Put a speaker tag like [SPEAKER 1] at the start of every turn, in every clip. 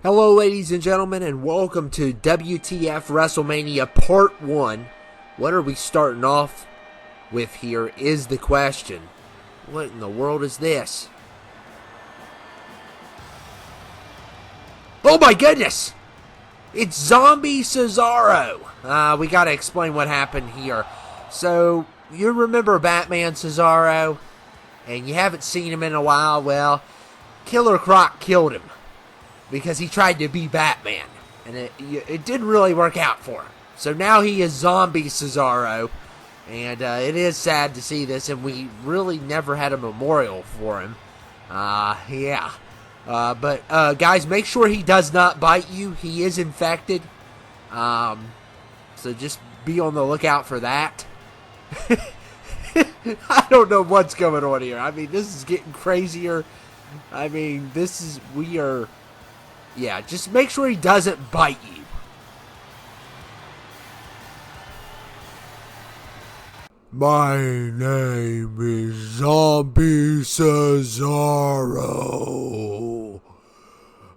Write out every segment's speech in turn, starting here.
[SPEAKER 1] Hello, ladies and gentlemen, and welcome to WTF WrestleMania Part 1. What are we starting off with here is the question. What in the world is this? Oh my goodness! It's Zombie Cesaro! We gotta explain what happened here. So, you remember Batman Cesaro? And you haven't seen him in a while. Well, Killer Croc killed him because he tried to be Batman, and it didn't really work out for him. So now he is Zombie Cesaro, and it is sad to see this, and we really never had a memorial for him. But guys, make sure he does not bite you. He is infected, so just be on the lookout for that. I don't know what's going on here. I mean, this is getting crazier. I mean, just make sure he doesn't bite you.
[SPEAKER 2] My name is Zombie Cesaro.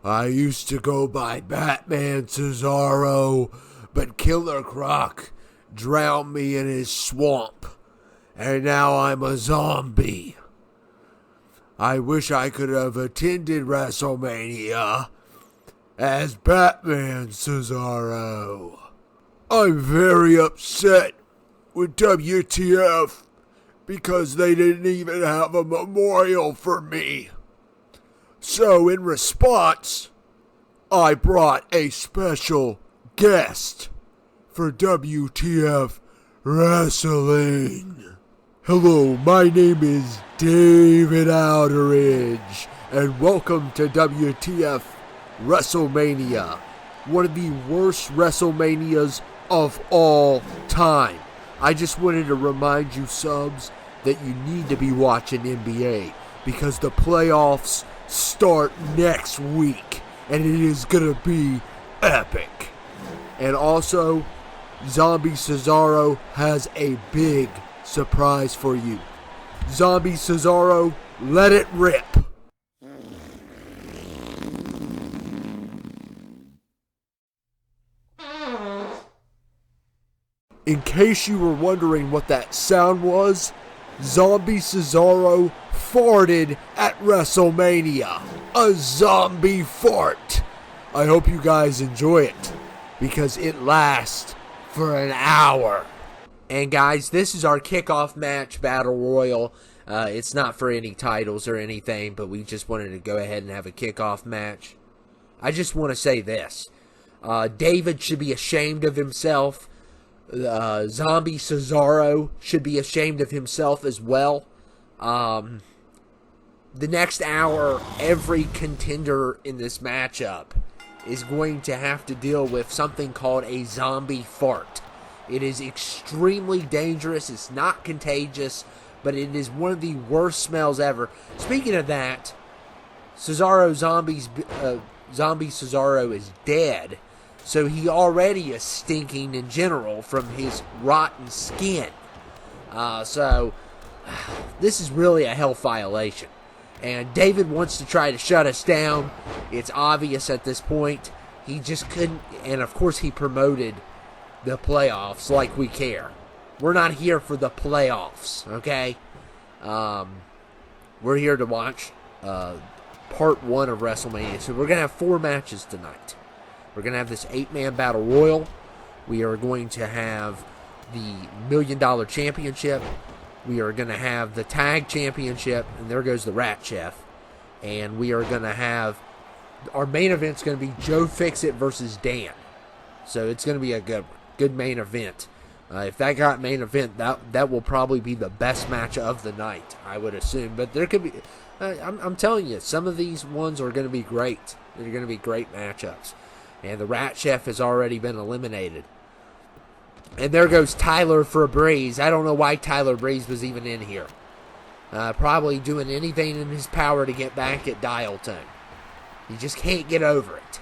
[SPEAKER 2] I used to go by Batman Cesaro, but Killer Croc drowned me in his swamp, and now I'm a zombie. I wish I could have attended WrestleMania as Batman Cesaro. I'm very upset with WTF because they didn't even have a memorial for me. So in response, I brought a special guest for WTF Wrestling. Hello, my name is David Outeridge, and welcome to WTF WrestleMania, one of the worst WrestleManias of all time. I just wanted to remind you subs that you need to be watching NBA because the playoffs start next week, and it is gonna be epic. And also, Zombie Cesaro has a big surprise for you. Zombie Cesaro, let it rip. In case you were wondering what that sound was, Zombie Cesaro farted at WrestleMania. A zombie fart. I hope you guys enjoy it, because it lasts for an hour.
[SPEAKER 1] And guys, this is our kickoff match, Battle Royal. It's not for any titles or anything, but we just wanted to go ahead and have a kickoff match. I just want to say this. David should be ashamed of himself. Zombie Cesaro should be ashamed of himself as well. The next hour, every contender in this matchup is going to have to deal with something called a zombie fart. It is extremely dangerous. It's not contagious, but it is one of the worst smells ever. Speaking of that, Zombie Cesaro is dead, so he already is stinking in general from his rotten skin. So this is really a health violation. And David wants to try to shut us down. It's obvious at this point. He just couldn't, and of course he promoted the playoffs like we care. We're not here for the playoffs, okay? We're here to watch part 1 of WrestleMania. So we're going to have 4 matches tonight. We're going to have this 8-man battle royal. We are going to have the $1 Million Championship. We are going to have the Tag Championship, and there goes the Rat Chef. And we are going to have, our main event's going to be Joe Fixit versus Dan. So it's going to be a good main event. If that got main event, that will probably be the best match of the night, I would assume. But there could be, I'm telling you, some of these ones are going to be great. They're going to be great matchups. And the Rat Chef has already been eliminated. And there goes Tyler for Breeze. I don't know why Tyler Breeze was even in here. Probably doing anything in his power to get back at Dial Tone. He just can't get over it.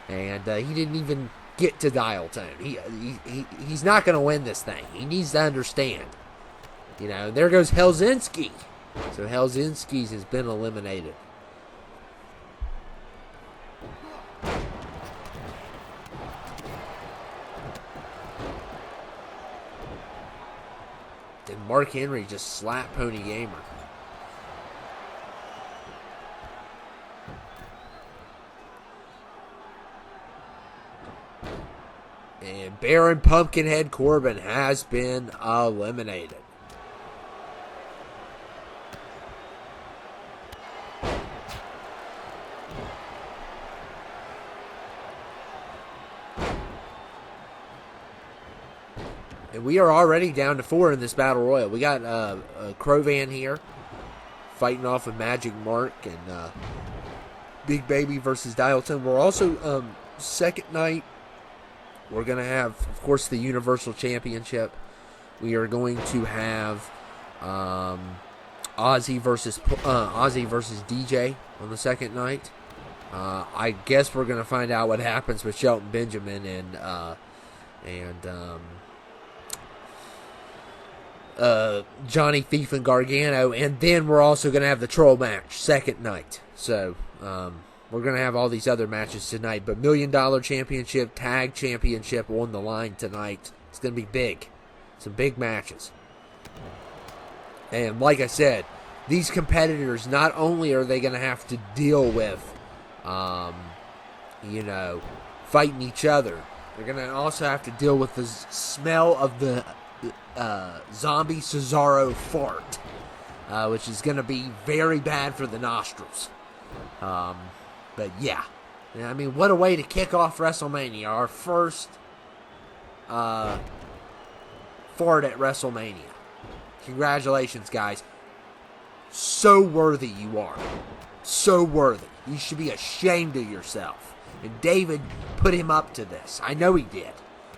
[SPEAKER 1] And he didn't even get to Dial Tone. He's not going to win this thing. He needs to understand. You know, there goes Helsinki. So Helsinki's has been eliminated. And Mark Henry just slapped Pony Gamer. And Baron Pumpkinhead Corbin has been eliminated. And we are already down to 4 in this Battle Royal. We got Crovan here fighting off with Magic Mark and Big Baby versus Dialton. We're also, second night, we're going to have, of course, the Universal Championship. We are going to have Ozzy versus DJ on the second night. I guess we're going to find out what happens with Shelton Benjamin and Johnny Thief and Gargano, and then we're also going to have the Troll match second night. So we're going to have all these other matches tonight, but $1 Million Championship, Tag Championship on the line tonight. It's going to be big. Some big matches. And like I said, these competitors, not only are they going to have to deal with, fighting each other, they're going to also have to deal with the smell of the zombie Cesaro fart, which is going to be very bad for the nostrils. But yeah, I mean, what a way to kick off WrestleMania. Our first fart at WrestleMania. Congratulations, guys. So worthy you are. So worthy. You should be ashamed of yourself. And David put him up to this. I know he did.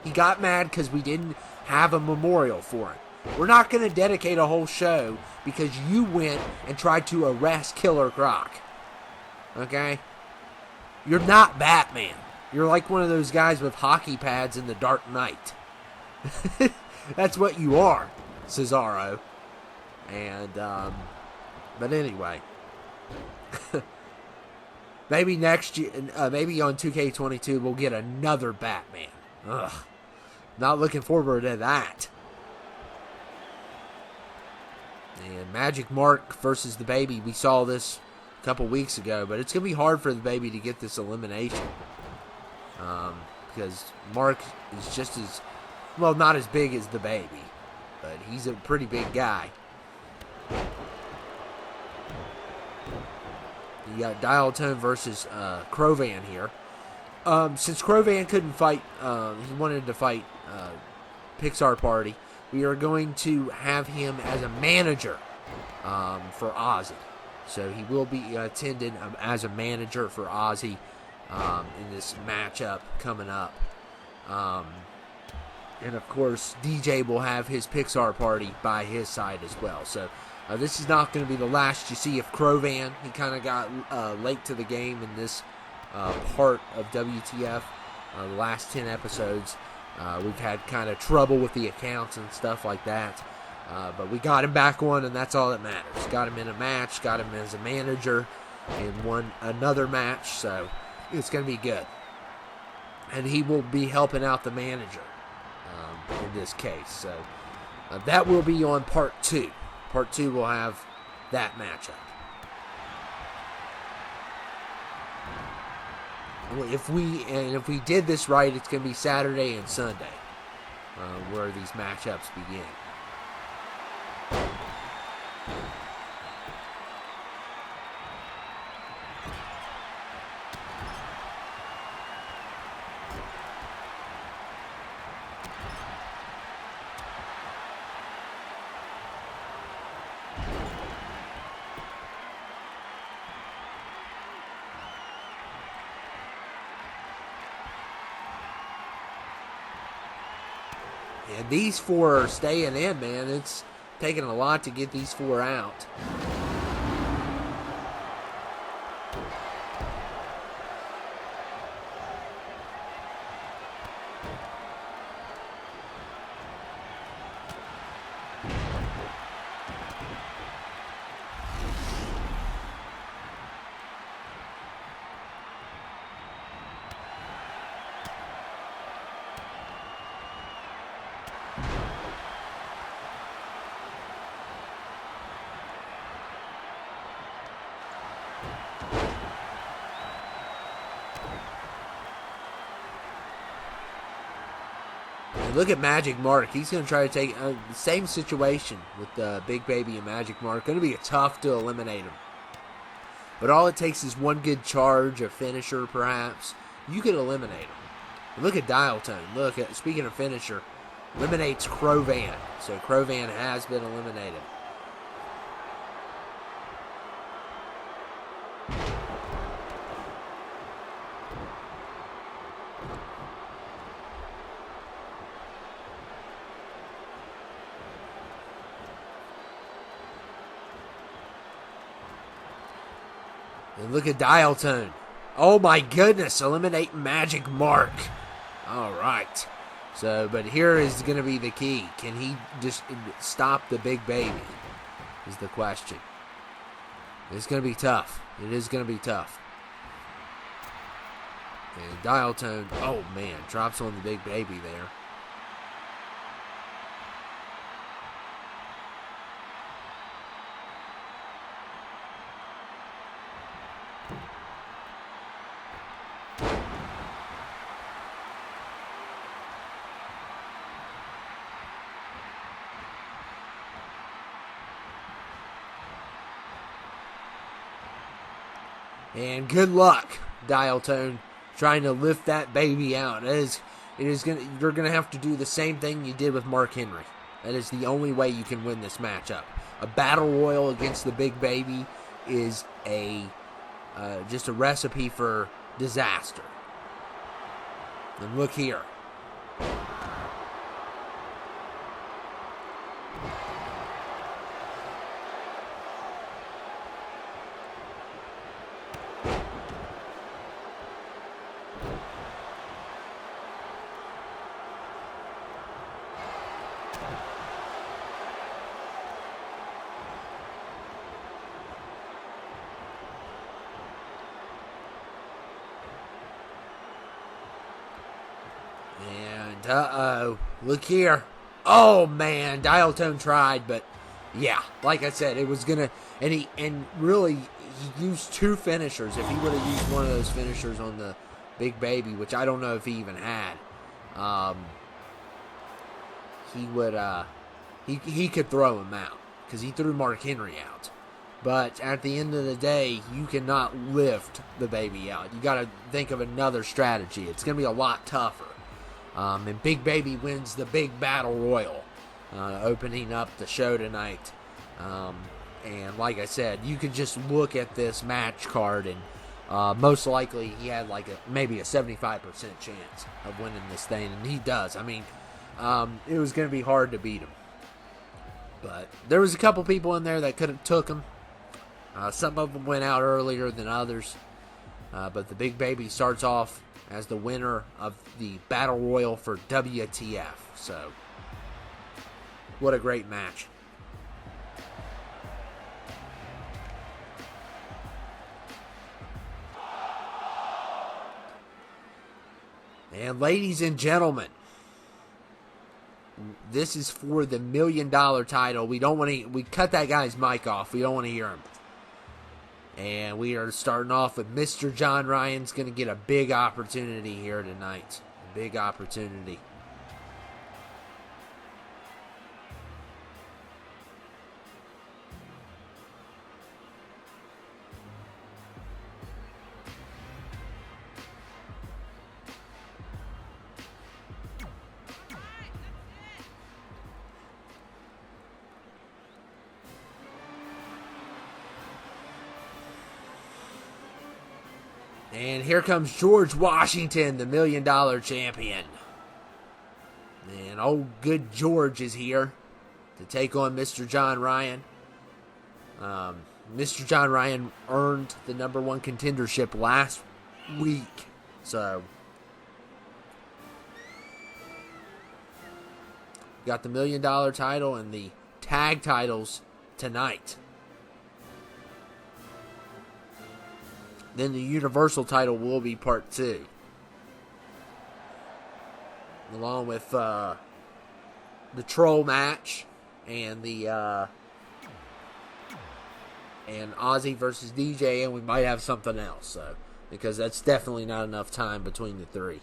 [SPEAKER 1] He got mad because we didn't have a memorial for him. We're not going to dedicate a whole show because you went and tried to arrest Killer Croc. Okay? You're not Batman. You're like one of those guys with hockey pads in the Dark Knight. That's what you are, Cesaro. And, but anyway. Maybe next year, maybe on 2K22, we'll get another Batman. Ugh. Not looking forward to that. And Magic Mark versus the Baby. We saw this a couple weeks ago, but it's going to be hard for the Baby to get this elimination. Because Mark is just as, well, not as big as the Baby, but he's a pretty big guy. You got Dial Tone versus Crovan here. Since Crovan couldn't fight, he wanted to fight Pixar Party, we are going to have him as a manager for Ozzy. So he will be attended as a manager for Ozzy in this matchup coming up. And of course, DJ will have his Pixar Party by his side as well. So this is not going to be the last you see of Crovan. He kind of got late to the game in this part of WTF. The last 10 episodes, we've had kind of trouble with the accounts and stuff like that. But we got him back on, and that's all that matters. Got him in a match, got him as a manager in another match, so it's going to be good. And he will be helping out the manager in this case. So that will be on part 2. Part 2 will have that matchup. If we did this right, it's going to be Saturday and Sunday where these matchups begin. And these 4 are staying in, man. It's taking a lot to get these 4 out. look at Magic Mark. He's going to try to take the same situation with Big Baby and Magic Mark. Going to be tough to eliminate him. But all it takes is one good charge, a finisher perhaps. You could eliminate him. And look at Dial Tone. Look at, speaking of finisher, eliminates Crovan. So Crovan has been eliminated. And look at Dial Tone. Oh my goodness, eliminate Magic Mark. All right. So, but here is going to be the key. Can he just stop the Big Baby? Is the question. It's going to be tough. It is going to be tough. And Dial Tone, oh man, drops on the Big Baby there. And good luck, Dial Tone, trying to lift that baby out. You're gonna have to do the same thing you did with Mark Henry. That is the only way you can win this matchup. A battle royal against the Big Baby is just a recipe for disaster. And look here. And, look here. Oh, man, Dial Tone tried, but, yeah, like I said, it was gonna, and really, he used two finishers. If he would have used one of those finishers on the Big Baby, which I don't know if he even had, he would, he could throw him out, because he threw Mark Henry out. But at the end of the day, you cannot lift the baby out. You got to think of another strategy. It's going to be a lot tougher. And Big Baby wins the Big Battle Royal, opening up the show tonight. And like I said, you could just look at this match card, and most likely he had like maybe a 75% chance of winning this thing, and he does. I mean, it was going to be hard to beat him. But there was a couple people in there that could have took him. Some of them went out earlier than others. But the Big Baby starts off as the winner of the Battle Royal for WTF. So, what a great match. And ladies and gentlemen, this is for the $1 million title. We cut that guy's mic off. We don't want to hear him. And we are starting off with Mr. John Ryan's going to get a big opportunity here tonight. A big opportunity. And here comes George Washington, the $1 million champion. And old good George is here to take on Mr. John Ryan. Mr. John Ryan earned the #1 contendership last week. So, got the $1 million title and the tag titles tonight. Then the Universal title will be part 2. Along with the Troll match and the and Ozzy versus DJ, and we might have something else. So, because that's definitely not enough time between the three.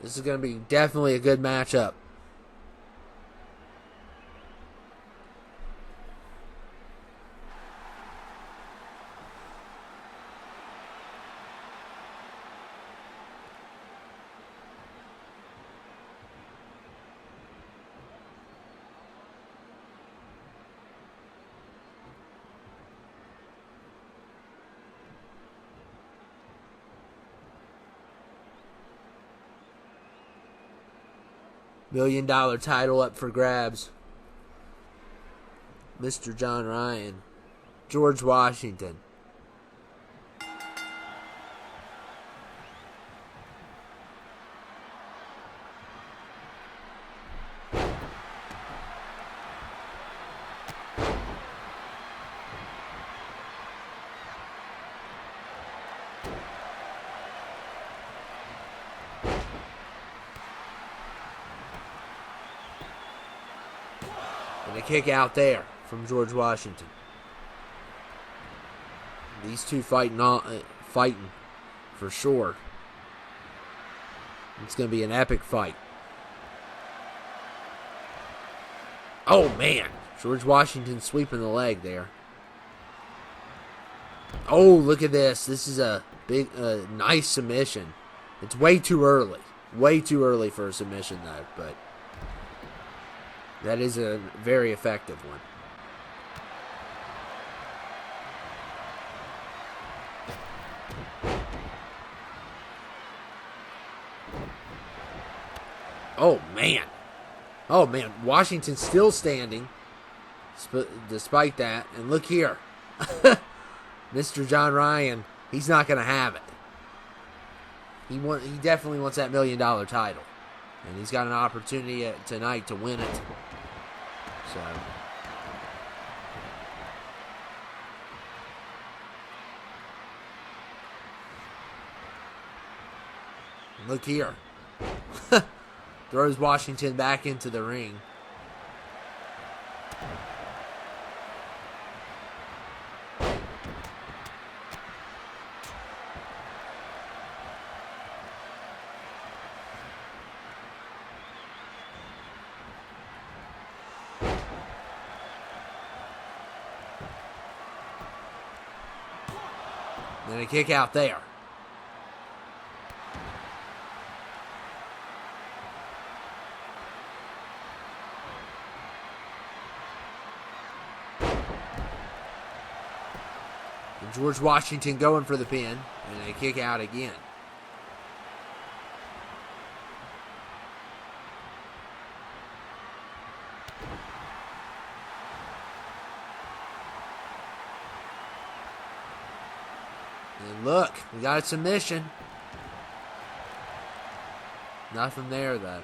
[SPEAKER 1] This is going to be definitely a good matchup. $1 million title up for grabs. Mr. John Ryan. George Washington. And a kick out there from George Washington. These two fighting for sure. It's going to be an epic fight. Oh, man. George Washington sweeping the leg there. Oh, look at this. This is a big, nice submission. It's way too early. Way too early for a submission, though. But that is a very effective one. Oh, man. Oh, man. Washington's still standing despite that. And look here. Mr. John Ryan, he's not going to have it. He definitely wants that $1 million title. And he's got an opportunity tonight to win it. So look here. Throws Washington back into the ring. And a kick out there. And George Washington going for the pin. And a kick out again. And look, we got a submission. Nothing there, though.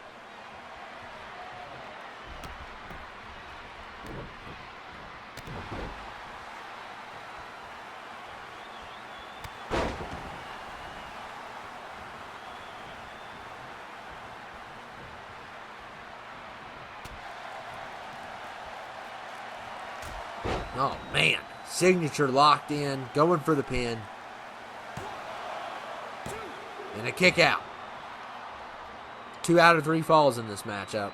[SPEAKER 1] Oh, man. Signature locked in, going for the pin. And a kick out. 2 out of 3 falls in this matchup.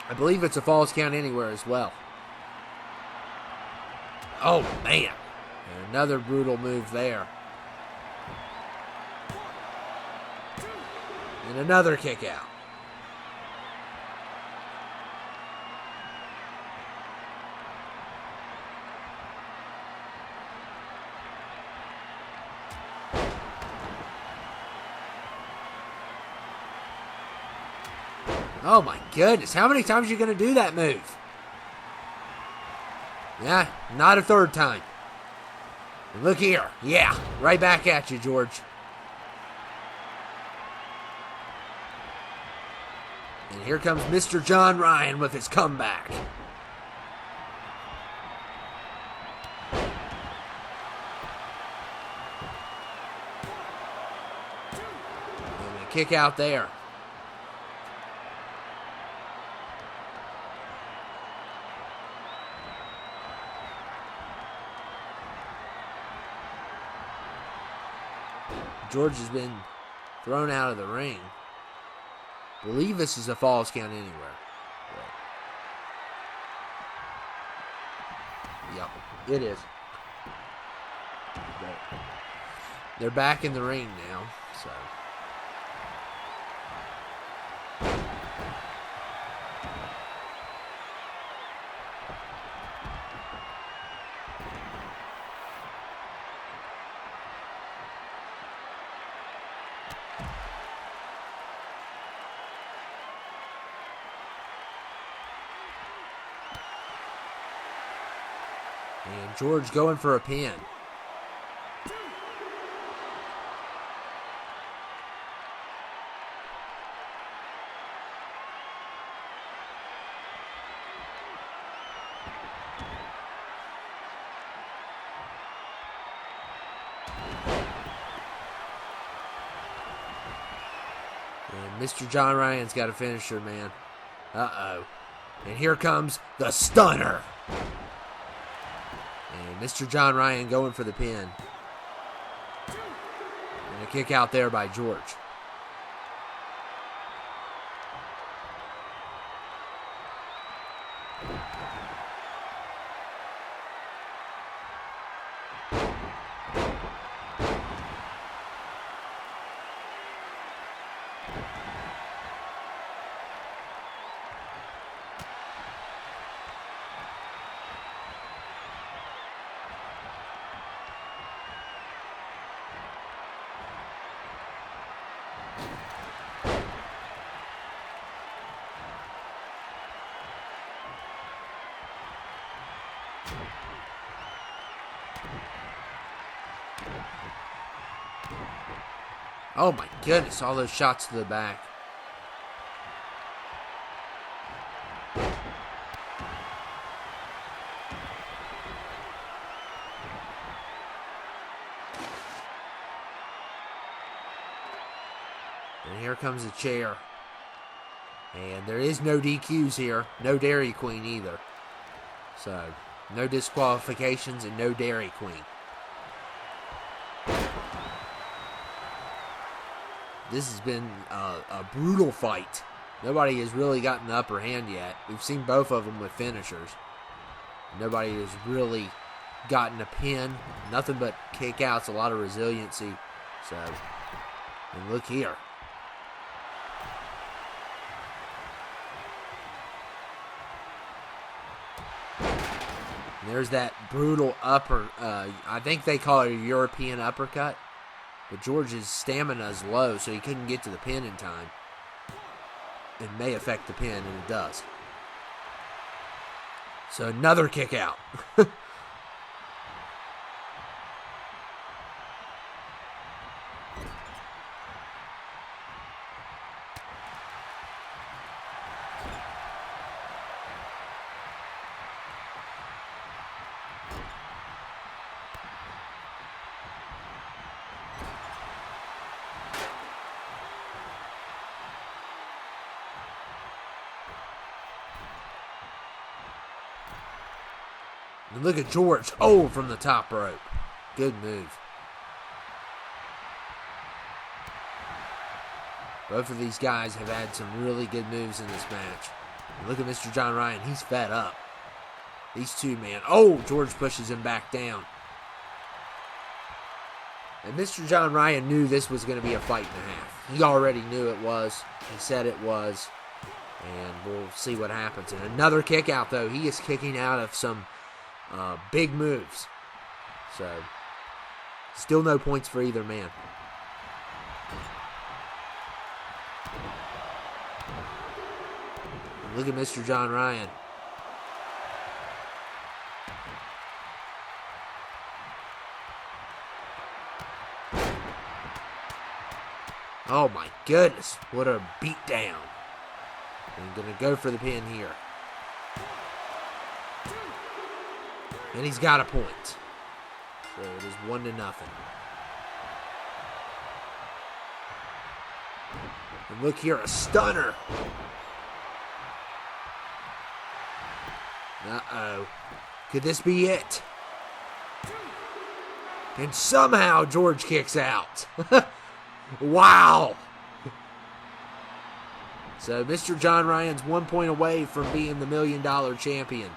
[SPEAKER 1] I believe it's a falls count anywhere as well. Oh, man. And another brutal move there. And another kick out. Oh my goodness, how many times are you going to do that move? Yeah, not a third time. And look here. Yeah, right back at you, George. And here comes Mr. John Ryan with his comeback. And a kick out there. George has been thrown out of the ring. I believe this is a Falls Count Anywhere. Yep, it is. They're back in the ring now, so. And George going for a pin. And Mr. John Ryan's got a finisher, man. Uh-oh. And here comes the stunner. And Mr. John Ryan going for the pin. And a kick out there by George. Oh my goodness, all those shots to the back. And here comes a chair. And there is no DQs here. No Dairy Queen either. So, no disqualifications and no Dairy Queen. This has been a brutal fight. Nobody has really gotten the upper hand yet. We've seen both of them with finishers. Nobody has really gotten a pin. Nothing but kickouts, a lot of resiliency. So, and look here. And there's that brutal upper. I think they call it a European uppercut. But George's stamina is low, so he couldn't get to the pin in time. It may affect the pin, and it does. So another kick out. And look at George. Oh, from the top rope. Good move. Both of these guys have had some really good moves in this match. And look at Mr. John Ryan. He's fed up. These two, man. Oh, George pushes him back down. And Mr. John Ryan knew this was going to be a fight and a half. He already knew it was. He said it was. And we'll see what happens. And another kick out, though. He is kicking out of some big moves. So, still no points for either man. And look at Mr. John Ryan. Oh my goodness, what a beatdown. And gonna go for the pin here. And he's got a point. So it is 1-0. And look here, a stunner. Uh-oh. Could this be it? And somehow George kicks out. Wow. So Mr. John Ryan's 1 point away from being the $1 million champion.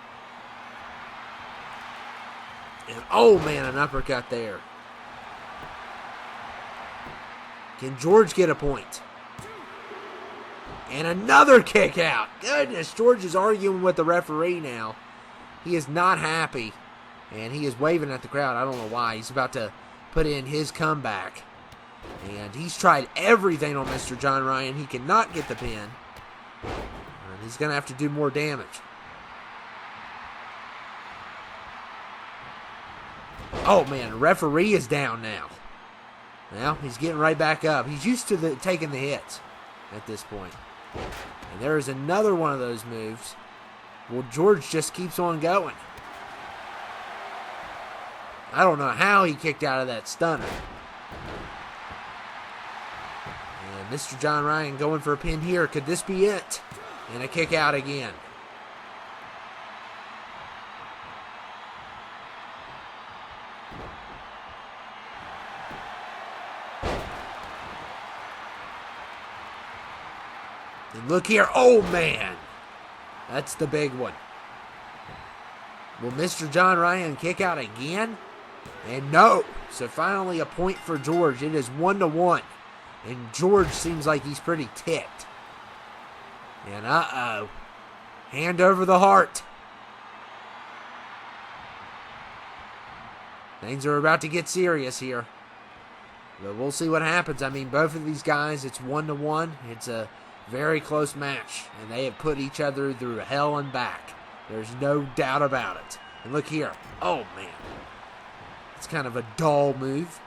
[SPEAKER 1] And oh man, an uppercut there. Can George get a point? And another kick out. Goodness, George is arguing with the referee now. He is not happy. And he is waving at the crowd. I don't know why. He's about to put in his comeback. And he's tried everything on Mr. John Ryan. He cannot get the pin. And he's going to have to do more damage. Oh, man. The referee is down now. Well, he's getting right back up. He's used to taking the hits at this point. And there is another one of those moves. Well, George just keeps on going. I don't know how he kicked out of that stunner. And Mr. John Ryan going for a pin here. Could this be it? And a kick out again. And look here. Oh, man. That's the big one. Will Mr. John Ryan kick out again? And no. So finally a point for George. It is 1-1. And George seems like he's pretty ticked. And uh-oh. Hand over the heart. Things are about to get serious here. But we'll see what happens. I mean, both of these guys, it's 1-1. It's a very close match. And they have put each other through hell and back. There's no doubt about it. And look here. Oh, man. It's kind of a dull move.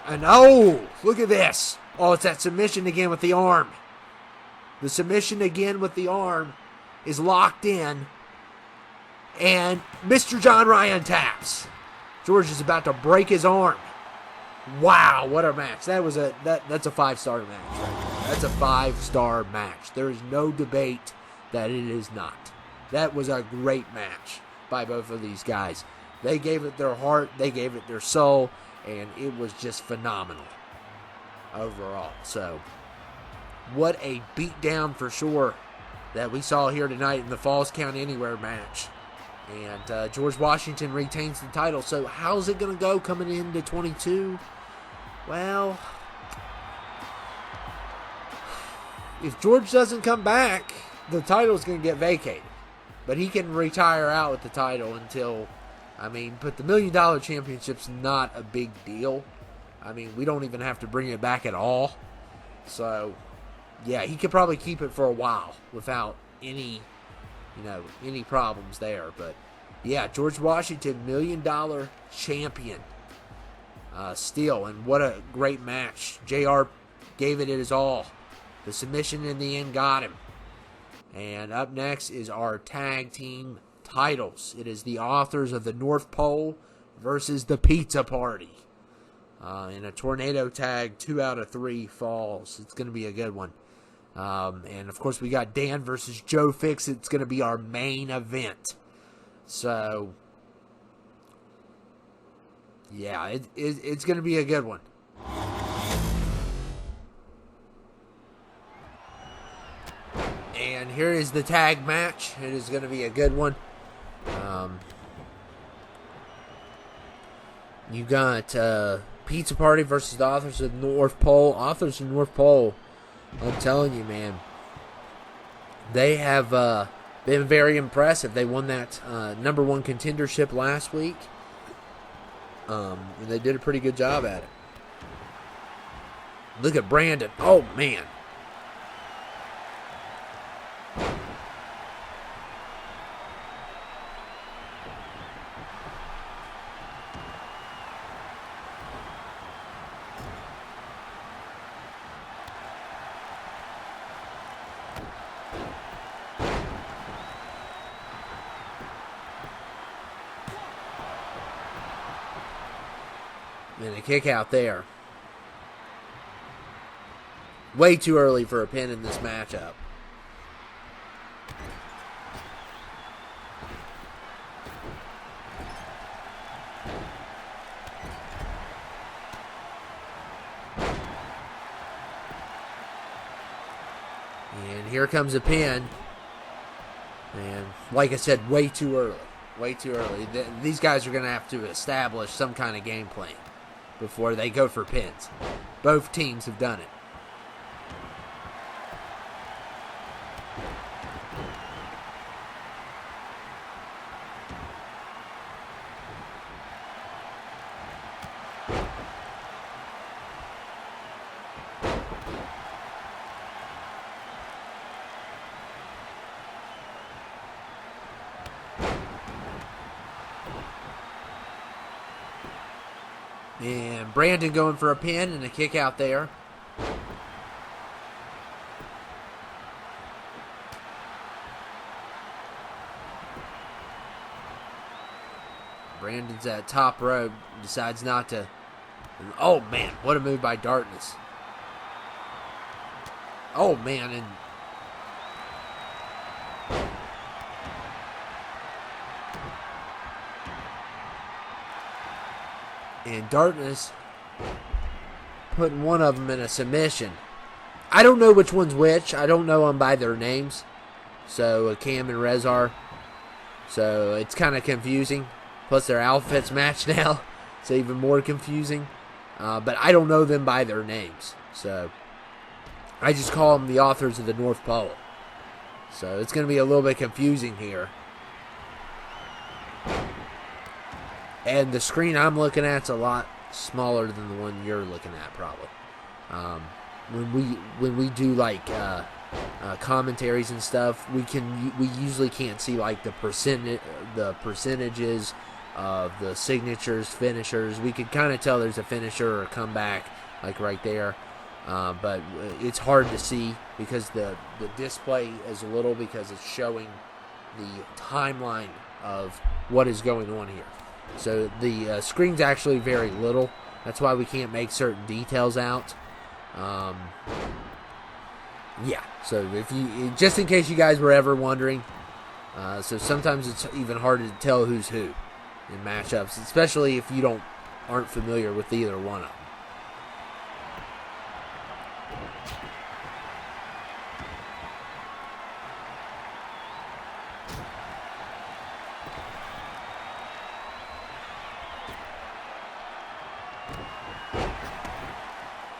[SPEAKER 1] And oh, look at this. Oh, it's that submission again with the arm. The submission again with the arm is locked in. And Mr. John Ryan taps. George is about to break his arm. Wow, what a match. That's a 5-star match right there. That's a 5-star match. There is no debate that it is not. That was a great match by both of these guys. They gave it their heart, they gave it their soul, and it was just phenomenal overall. So, what a beatdown for sure that we saw here tonight in the Falls Count Anywhere match. And George Washington retains the title. So, how's it going to go coming into 22? Well, if George doesn't come back, the title's going to get vacated. But he can retire out with the title until, but the $1 million championship's not a big deal. I mean, we don't even have to bring it back at all. So, yeah, he could probably keep it for a while without any problems there. But, yeah, George Washington, $1 million champion still. And what a great match. JR gave it his all. The submission in the end got him. And up next is our tag team titles. It is the Authors of the North Pole versus the Pizza Party. In a tornado tag, 2 out of 3 falls. It's going to be a good one. And, of course, we got Dan versus Joe Fix. It's going to be our main event. So, yeah, it's going to be a good one. And here is the tag match. It is going to be a good one. You got Pizza Party versus the Authors of the North Pole. Authors of the North Pole, I'm telling you, man, they have been very impressive. They won that number 1 contendership last week. And they did a pretty good job at it. Look at Brandon. Oh, man. And a kick out there. Way too early for a pin in this matchup. here comes a pin. And like I said, way too early. Way too early. These guys are going to have to establish some kind of game plan before they go for pins. Both teams have done it. And Brandon going for a pin and a kick out there. Brandon's at top rope, decides not to. Oh man, what a move by Darkness. Oh man, and Darkness putting one of them in a submission. I don't know which one's which. I don't know them by their names. So Cam and Rezar. So it's kind of confusing. Plus their outfits match now. So even more confusing. But I don't know them by their names. So I just call them the authors of the North Pole. So it's going to be a little bit confusing here. And the screen I'm looking at's a lot smaller than the one you're looking at, probably. When we do like commentaries and stuff, we usually can't see like the percentages of the signatures, finishers. We could kind of tell there's a finisher or a comeback, like right there. But it's hard to see because the display is little because it's showing the timeline of what is going on here. So the screen's actually very little. That's why we can't make certain details out. Yeah. So if you, just in case you guys were ever wondering, so sometimes it's even harder to tell who's who in matchups, especially if you aren't familiar with either one of them.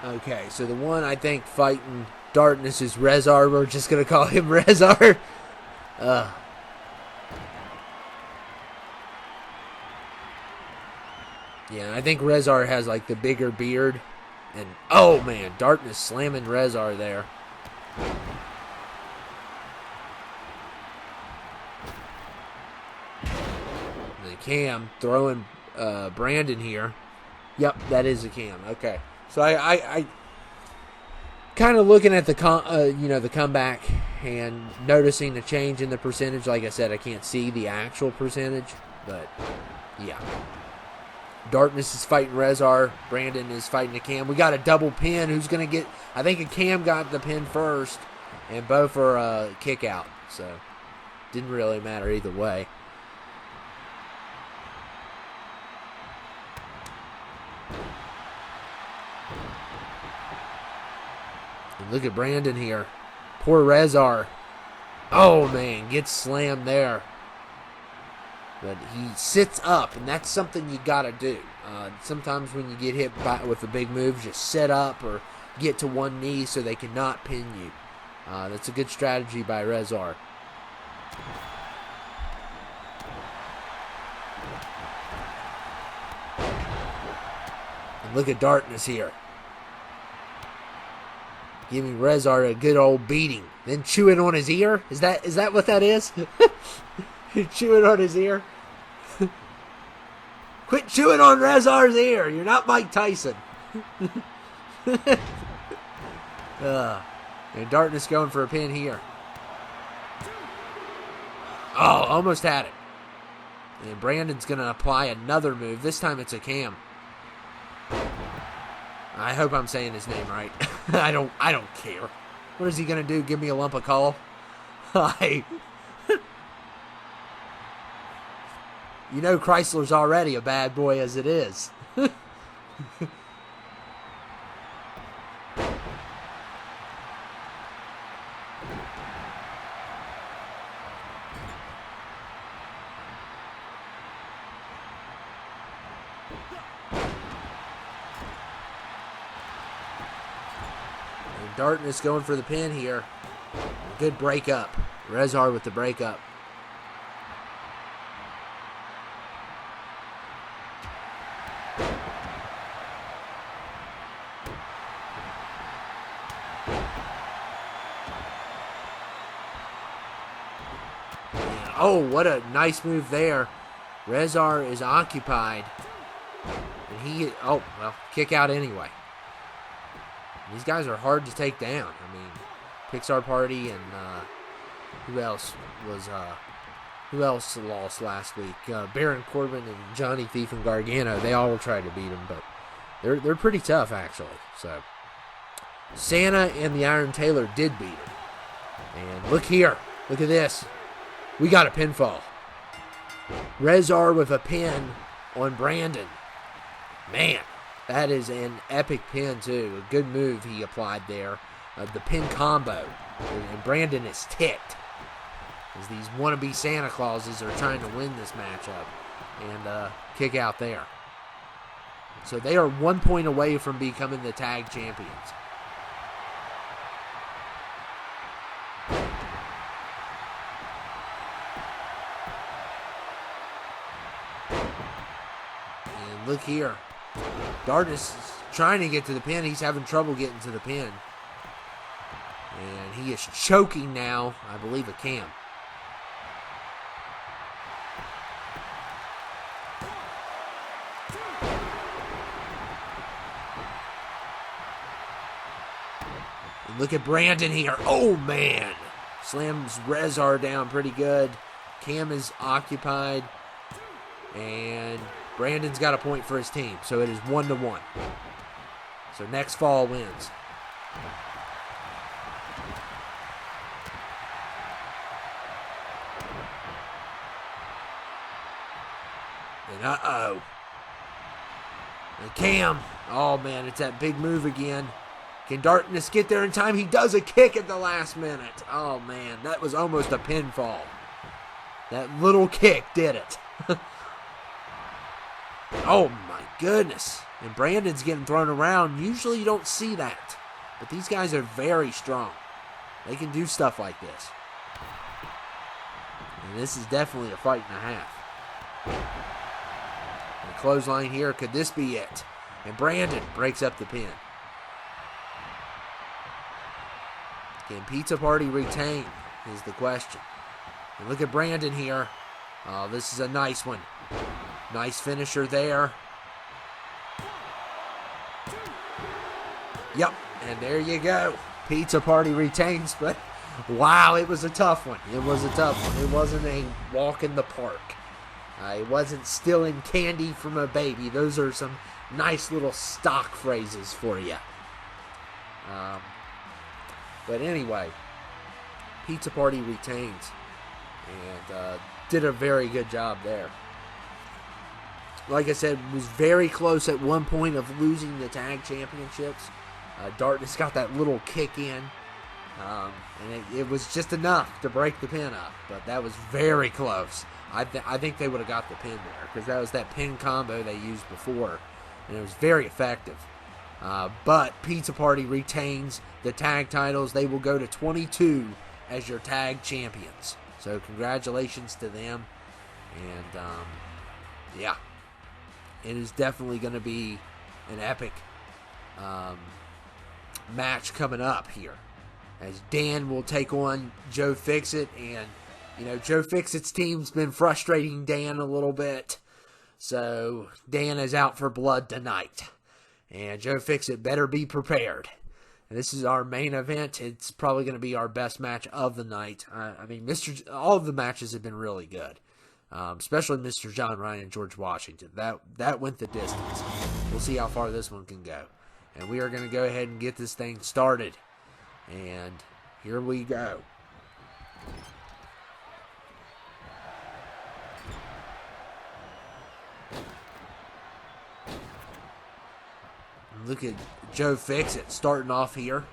[SPEAKER 1] Okay, so the one I think fighting Darkness is Rezar. We're just going to call him Rezar. Yeah, I think Rezar has like the bigger beard. And, oh man, Darkness slamming Rezar there. And the Cam throwing Brandon here. Yep, that is a Cam. Okay. So I kind of looking at the the comeback and noticing the change in the percentage. Like I said, I can't see the actual percentage, but yeah. Darkness is fighting Rezar. Brandon is fighting a Cam. We got a double pin. Who's going to get... I think a Cam got the pin first, and both are a kick out. So, didn't really matter either way. And look at Brandon here. Poor Rezar. Oh, man. Gets slammed there. But he sits up, and that's something you got to do. Sometimes when you get hit with a big move, just sit up or get to one knee so they cannot pin you. That's a good strategy by Rezar. And look at Darkness here. Giving Rezar a good old beating. Then chewing on his ear? Is that what that is? Chewing on his ear? Quit chewing on Rezar's ear. You're not Mike Tyson. And Darkness going for a pin here. Oh, almost had it. And Brandon's going to apply another move. This time it's a Cam. I hope I'm saying his name right. I don't care. What is he going to do? Give me a lump of coal? You know Chrysler's already a bad boy as it is. And Darkness going for the pin here. Good breakup. Rezar with the breakup. Oh, what a nice move there. Rezar is occupied. And oh, well, kick out anyway. These guys are hard to take down. I mean, Pixar Party and who else lost last week? Baron Corbin and Johnny Thief and Gargano. They all tried to beat him, but they're pretty tough, actually. So, Santa and the Iron Tailor did beat him. And look here. Look at this. We got a pinfall. Rezar with a pin on Brandon. Man, that is an epic pin, too. A good move he applied there. The pin combo. And Brandon is ticked, as these wannabe Santa Clauses are trying to win this matchup. And kick out there. So they are 1 point away from becoming the tag champions. And look here. Darkness is trying to get to the pin. He's having trouble getting to the pin. And he is choking now, I believe, a Cam. And look at Brandon here. Oh, man. Slams Rezar down pretty good. Cam is occupied. And Brandon's got a point for his team. So it is 1-1. So next fall wins. And uh-oh. And Cam. Oh, man, it's that big move again. Can Darkness get there in time? He does a kick at the last minute. Oh, man, that was almost a pinfall. That little kick did it. Oh, my goodness. And Brandon's getting thrown around. Usually you don't see that. But these guys are very strong. They can do stuff like this. And this is definitely a fight and a half. And a clothesline here. Could this be it? And Brandon breaks up the pin. Can Pizza Party retain is the question. And look at Brandon here. Oh, this is a nice one. Nice finisher there. Yep, and there you go. Pizza Party retains, but wow, it was a tough one. It was a tough one. It wasn't a walk in the park. It wasn't stealing candy from a baby. Those are some nice little stock phrases for you. But anyway, Pizza Party retains and did a very good job there. Like I said, was very close at one point of losing the tag championships. Darkness got that little kick in, and it was just enough to break the pin up. But that was very close. I think they would have got the pin there because that was that pin combo they used before, and it was very effective. But Pizza Party retains the tag titles. They will go to 22 as your tag champions. So congratulations to them. And yeah, it is definitely going to be an epic match coming up here, as Dan will take on Joe Fixit. And you know, Joe Fixit's team's been frustrating Dan a little bit, so Dan is out for blood tonight. And Joe Fixit better be prepared. And this is our main event. It's probably going to be our best match of the night. I mean, all of the matches have been really good, especially Mr. John Ryan and George Washington. That went the distance. We'll see how far this one can go. And we are going to go ahead and get this thing started. And here we go. Look at Joe Fixit starting off here.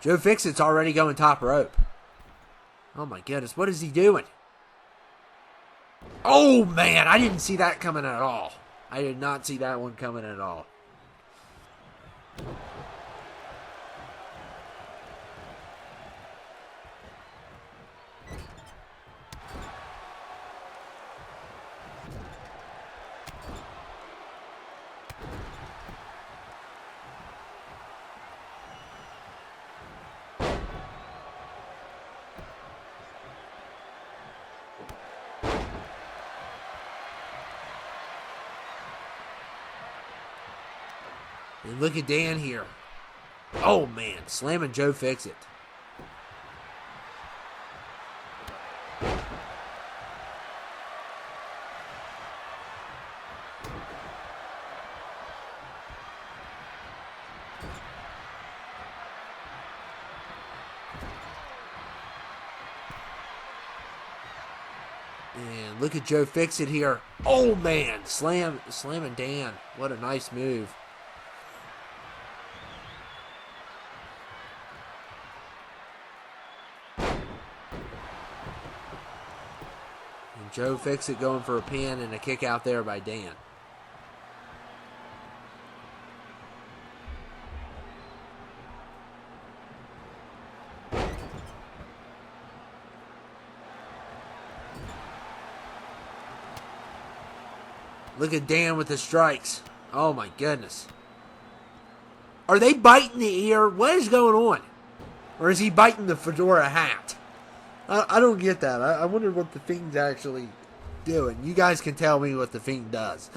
[SPEAKER 1] Joe Fixit's already going top rope. Oh my goodness, what is he doing? Oh man, I didn't see that coming at all. I did not see that one coming at all. And look at Dan here. Oh, man. Slamming Joe Fixit. And look at Joe Fixit here. Oh, man. Slamming Dan. What a nice move. Joe Fixit going for a pin and a kick out there by Dan. Look at Dan with the strikes. Oh my goodness. Are they biting the ear? What is going on? Or is he biting the fedora hat? I don't get that. I wonder what the Fiend's actually doing. You guys can tell me what the Fiend does.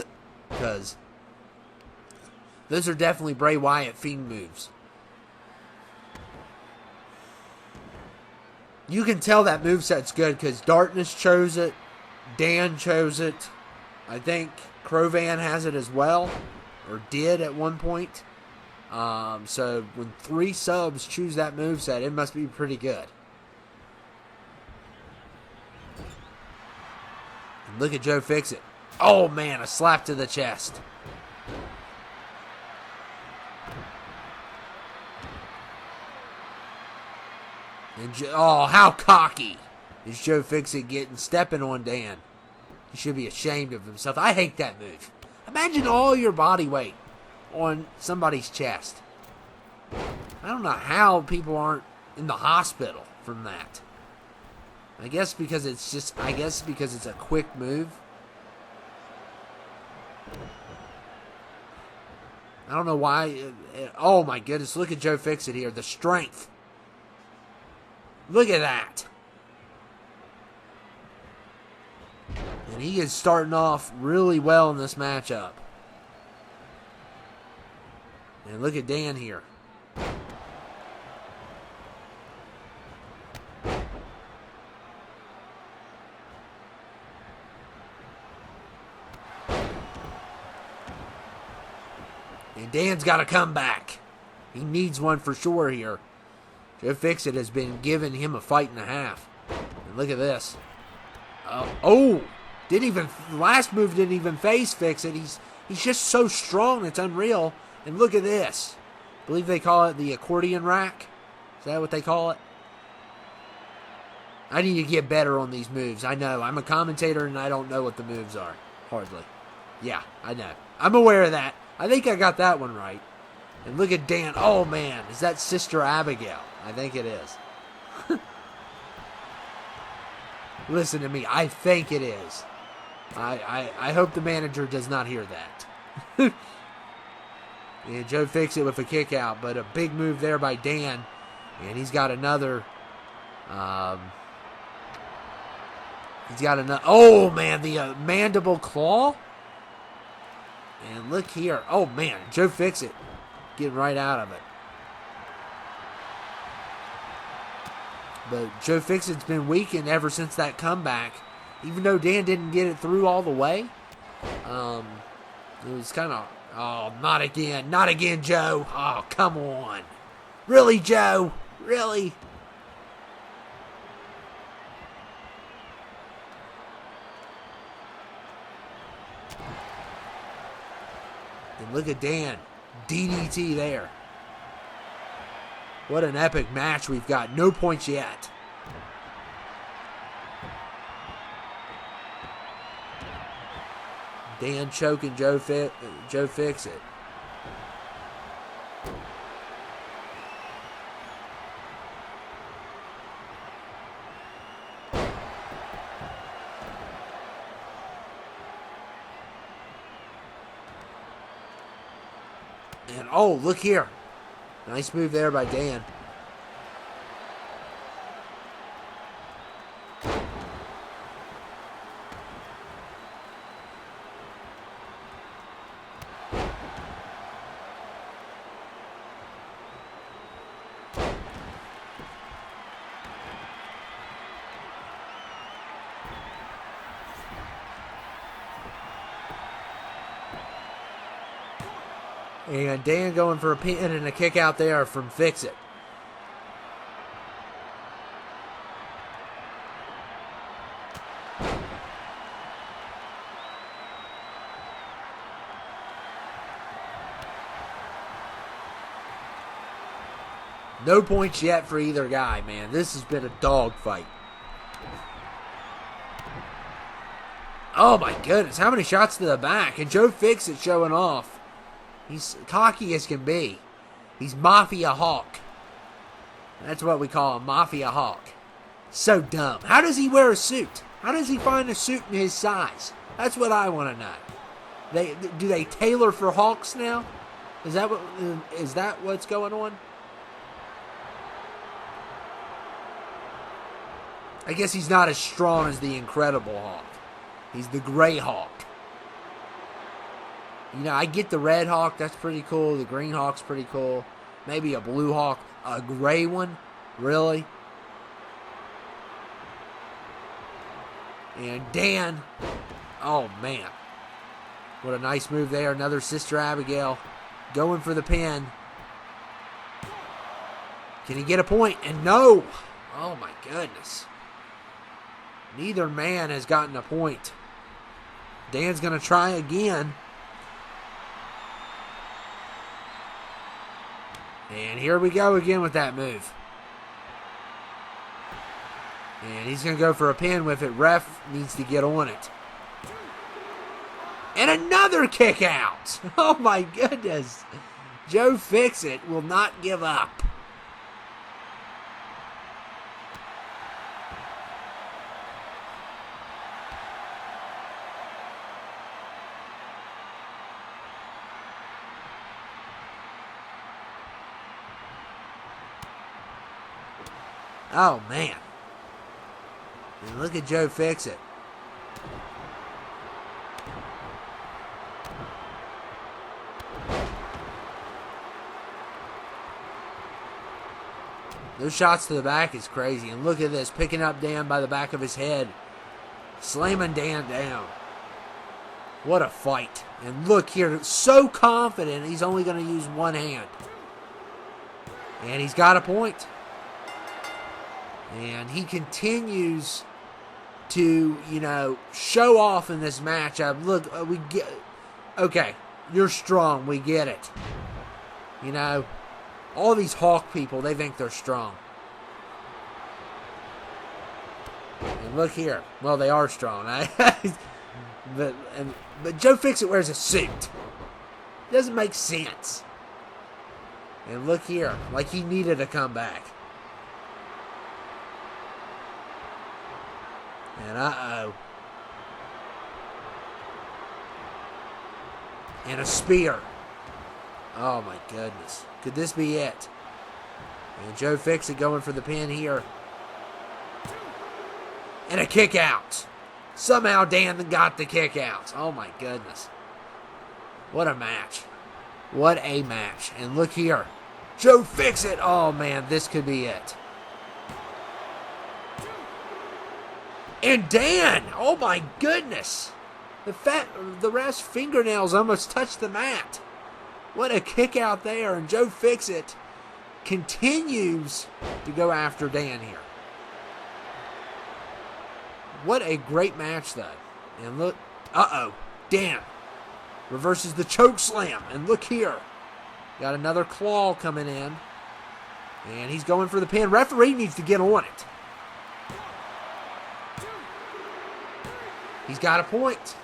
[SPEAKER 1] Because those are definitely Bray Wyatt Fiend moves. You can tell that moveset's good because Darkness chose it. Dan chose it. I think Crovan has it as well. Or did at one point. So when 3 subs choose that moveset, it must be pretty good. Look at Joe Fixit. Oh, man, a slap to the chest. And oh, how cocky is Joe Fixit getting, stepping on Dan. He should be ashamed of himself. I hate that move. Imagine all your body weight on somebody's chest. I don't know how people aren't in the hospital from that. I guess because it's a quick move. I don't know why. Oh my goodness, look at Joe Fixit here. The strength. Look at that. And he is starting off really well in this matchup. And look at Dan here. And Dan's got to come back. He needs one for sure here. Joe Fixit has been giving him a fight and a half. And look at this. Last move didn't even face Fixit. He's just so strong, it's unreal. And look at this. I believe they call it the accordion rack. Is that what they call it? I need to get better on these moves. I know. I'm a commentator and I don't know what the moves are. Hardly. Yeah, I know. I'm aware of that. I think I got that one right. And look at Dan. Oh, man. Is that Sister Abigail? I think it is. Listen to me. I think it is. I hope the manager does not hear that. And Joe Fixit with a kick out. But a big move there by Dan. And he's got another... Oh, man. The mandible claw. And look here. Oh, man. Joe Fixit getting right out of it. But Joe Fixit's been weakened ever since that comeback. Even though Dan didn't get it through all the way. It was kind of... Oh, not again. Not again, Joe. Oh, come on. Really, Joe? Really? And look at Dan. DDT there. What an epic match we've got. No points yet. Dan choking Joe Fix-It. And oh, look here. Nice move there by Dan. And Dan going for a pin and a kick out there from Fix-It. No points yet for either guy, man. This has been a dogfight. Oh my goodness, how many shots to the back? And Joe Fix-It showing off. He's cocky as can be. He's Mafia Hawk. That's what we call him, Mafia Hawk. So dumb. How does he wear a suit? How does he find a suit in his size? That's what I want to know. Do they tailor for Hawks now? Is that what's going on? I guess he's not as strong as the Incredible Hawk. He's the Gray Hawk. You know, I get the Red Hawk. That's pretty cool. The Green Hawk's pretty cool. Maybe a Blue Hawk. A gray one? Really? And Dan. Oh, man. What a nice move there. Another Sister Abigail going for the pin. Can he get a point? And no. Oh, my goodness. Neither man has gotten a point. Dan's going to try again. And here we go again with that move. And he's going to go for a pin with it. Ref needs to get on it. And another kick out. Oh my goodness. Joe Fix-It will not give up. Oh, man. And look at Joe Fix-It. Those shots to the back is crazy. And look at this. Picking up Dan by the back of his head. Slamming Dan down. What a fight. And look here. So confident he's only going to use one hand. And he's got a point. And he continues to, show off in this matchup. Look, okay, you're strong. We get it. All these Hawk people, they think they're strong. And look here. Well, they are strong. But Joe Fix-It wears a suit. It doesn't make sense. And look here. Like he needed a comeback. And uh-oh. And a spear. Oh my goodness. Could this be it? And Joe Fix-It going for the pin here. And a kick out. Somehow Dan got the kick out. Oh my goodness. What a match. What a match. And look here. Joe Fix-It. Oh man, this could be it. And Dan, oh my goodness. The ref's fingernails almost touched the mat. What a kick out there. And Joe Fix-It continues to go after Dan here. What a great match, though. And look, Dan reverses the choke slam. And look here. Got another claw coming in. And he's going for the pin. Referee needs to get on it. He's got a point.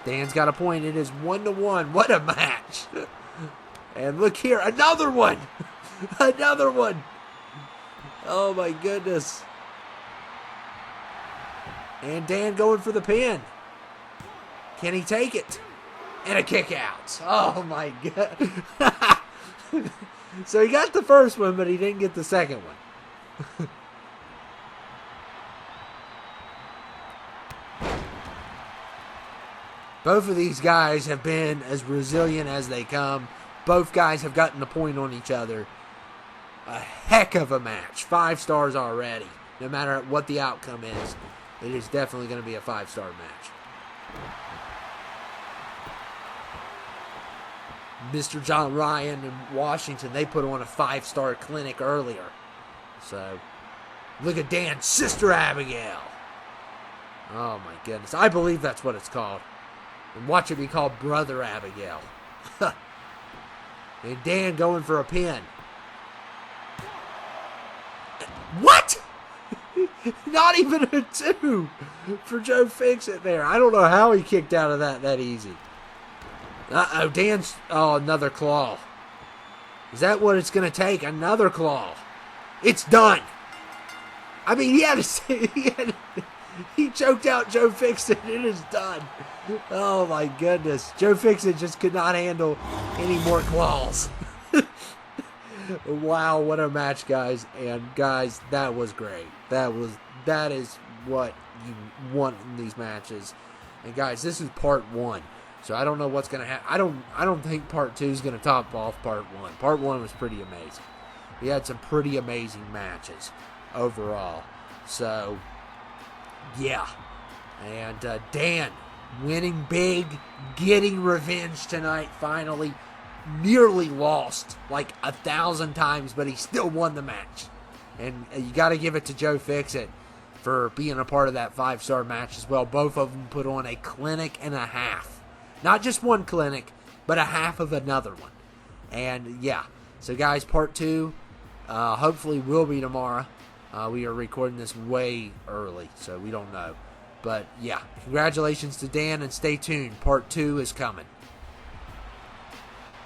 [SPEAKER 1] Dan's got a point. It is 1-1. What a match. And look here. Another one. Another one. Oh, my goodness. And Dan going for the pin. Can he take it? And a kick out. Oh, my God. So he got the first one, but he didn't get the second one. Both of these guys have been as resilient as they come. Both guys have gotten the point on each other. A heck of a match. 5 stars already. No matter what the outcome is, it is definitely going to be a 5-star match. Mr. John Ryan and Washington, they put on a 5-star clinic earlier. So, look at Dan's sister Abigail. Oh my goodness. I believe that's what it's called. And watch it be called Brother Abigail. And Dan going for a pin. What? Not even a 2 for Joe Fix-It there. I don't know how he kicked out of that easy. Uh-oh, Dan's... Oh, another claw. Is that what it's going to take? Another claw. It's done. I mean, he choked out Joe Fix-It. It is done. Oh, my goodness. Joe Fix-It just could not handle any more claws. Wow, what a match, guys. And, guys, that was great. That is what you want in these matches. And, guys, this is part 1. So I don't know what's going to happen. I don't think part 2 is going to top off part 1. Part 1 was pretty amazing. We had some pretty amazing matches overall. So, yeah. And Dan winning big, getting revenge tonight finally. Nearly lost like 1,000 times, but he still won the match. And you got to give it to Joe Fix-It for being a part of that 5-star match as well. Both of them put on a clinic and a half. Not just one clinic, but a half of another one. And, yeah. So, guys, part 2 hopefully will be tomorrow. We are recording this way early, so we don't know. But, yeah, congratulations to Dan, and stay tuned. Part 2 is coming.